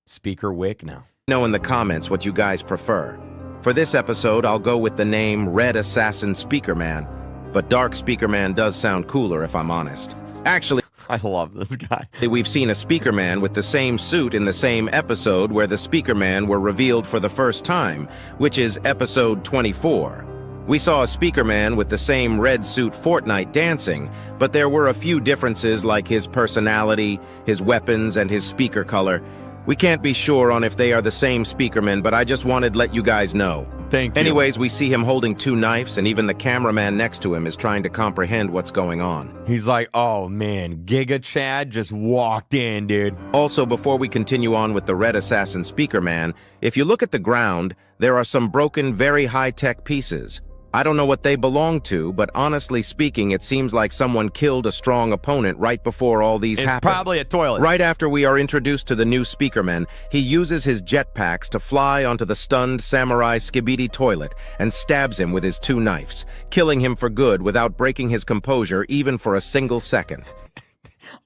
speaker wick now. Know in the comments what you guys prefer. For this episode, I'll go with the name Red Assassin Speakerman, but Dark Speakerman does sound cooler if I'm honest. Actually, I love this guy. we've seen a Speakerman with the same suit in the same episode where the Speakerman were revealed for the first time, which is episode 24. We saw a Speakerman with the same red suit Fortnite dancing, but there were a few differences like his personality, his weapons, and his speaker color. We can't be sure on if they are the same Speakerman, but I just wanted to let you guys know. Thank you. Anyways, we see him holding 2 knives, and even the cameraman next to him is trying to comprehend what's going on. He's like, oh man, Giga Chad just walked in, dude. Also, before we continue on with the Red Assassin Speakerman, if you look at the ground, there are some broken, very high-tech pieces. I don't know what they belong to, but honestly speaking, it seems like someone killed a strong opponent right before all these It's happen. probably a toilet. Right after we are introduced to the new Speakerman, he uses his jetpacks to fly onto the stunned samurai Skibidi toilet and stabs him with his 2 knives, killing him for good without breaking his composure even for a single second.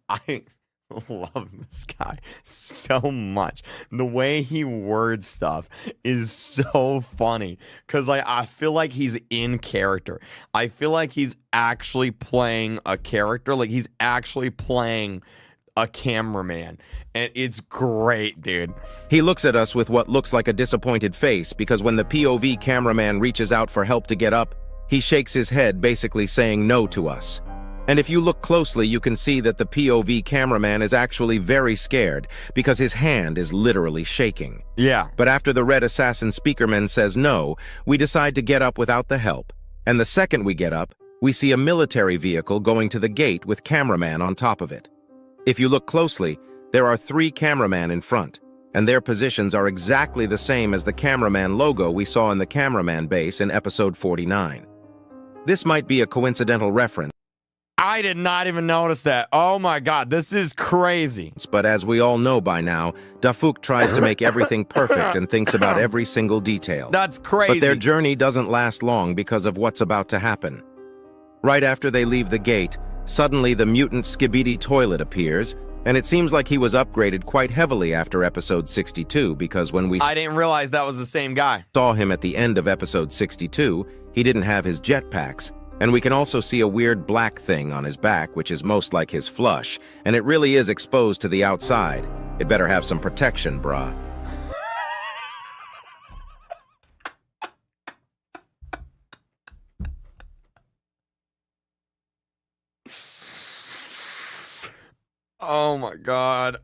I love this guy so much. The way he words stuff is so funny because I feel like he's in character. I feel like he's actually playing a character, like he's actually playing a cameraman, and it's great, dude. He looks at us with what looks like a disappointed face because when the POV cameraman reaches out for help to get up, he shakes his head, basically saying no to us. And if you look closely, you can see that the POV cameraman is actually very scared because his hand is literally shaking. Yeah. But after the Red Assassin Speakerman says no, we decide to get up without the help. And the second we get up, we see a military vehicle going to the gate with cameraman on top of it. If you look closely, there are 3 cameramen in front, and their positions are exactly the same as the cameraman logo we saw in the cameraman base in episode 49. This might be a coincidental reference, I did not even notice that. Oh my god, this is crazy. but as we all know by now, Dafuk tries to make everything perfect and thinks about every single detail. That's crazy. But their journey doesn't last long because of what's about to happen. Right after they leave the gate, suddenly the mutant Skibidi toilet appears, and it seems like he was upgraded quite heavily after episode 62 because when we I didn't realize that was the same guy. saw him at the end of episode 62, he didn't have his jetpacks. And we can also see a weird black thing on his back, which is most like his flush, and it really is exposed to the outside. It better have some protection, brah. Oh my god.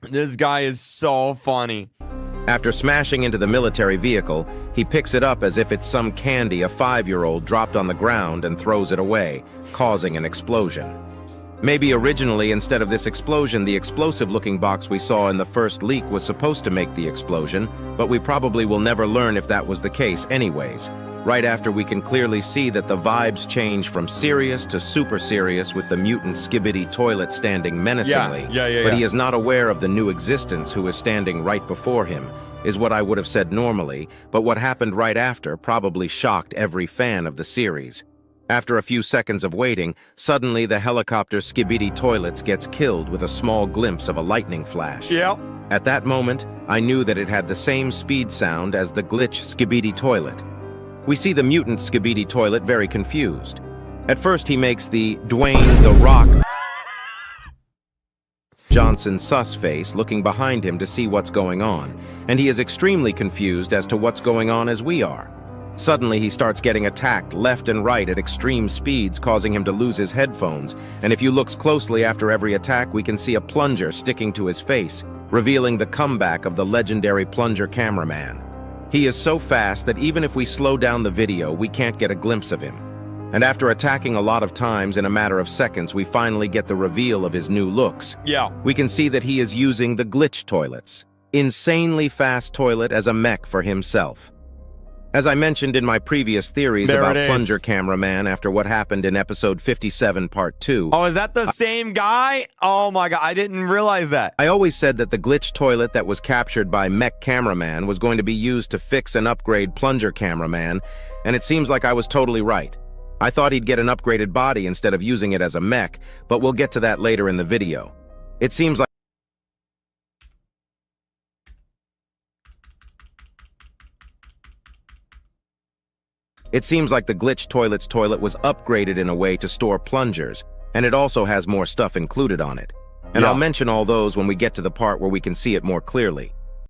This guy is so funny. After smashing into the military vehicle, he picks it up as if it's some candy a 5-year-old dropped on the ground and throws it away, causing an explosion. Maybe originally, instead of this explosion, the explosive-looking box we saw in the first leak was supposed to make the explosion, but we probably will never learn if that was the case anyways. Right after we can clearly see that the vibes change from serious to super serious with the mutant Skibidi toilet standing menacingly. But he is not aware of the new existence who is standing right before him, is what I would have said normally, but what happened right after probably shocked every fan of the series. After a few seconds of waiting, suddenly the helicopter Skibidi toilets gets killed with a small glimpse of a lightning flash. Yep. At that moment, I knew that it had the same speed sound as the glitch Skibidi toilet. We see the mutant Skibidi toilet very confused. At first he makes the Dwayne "The Rock" Johnson sus face looking behind him to see what's going on, and he is extremely confused as to what's going on as we are. Suddenly he starts getting attacked left and right at extreme speeds, causing him to lose his headphones, and if you look closely after every attack we can see a plunger sticking to his face, revealing the comeback of the legendary plunger cameraman. He is so fast that even if we slow down the video, we can't get a glimpse of him. And after attacking a lot of times in a matter of seconds, we finally get the reveal of his new looks. Yeah. We can see that he is using the glitch toilets. Insanely fast toilet as a mech for himself. As I mentioned in my previous theories about Plunger Cameraman after what happened in episode 57 part 2. Oh, is that the same guy? Oh my god, I didn't realize that. I always said that the glitch toilet that was captured by Mech Cameraman was going to be used to fix and upgrade Plunger Cameraman, and it seems like I was totally right. I thought he'd get an upgraded body instead of using it as a mech, but we'll get to that later in the video. It seems like It seems like the glitched toilet's toilet was upgraded in a way to store plungers, and it also has more stuff included on it. And Yeah. I'll mention all those when we get to the part where we can see it more clearly.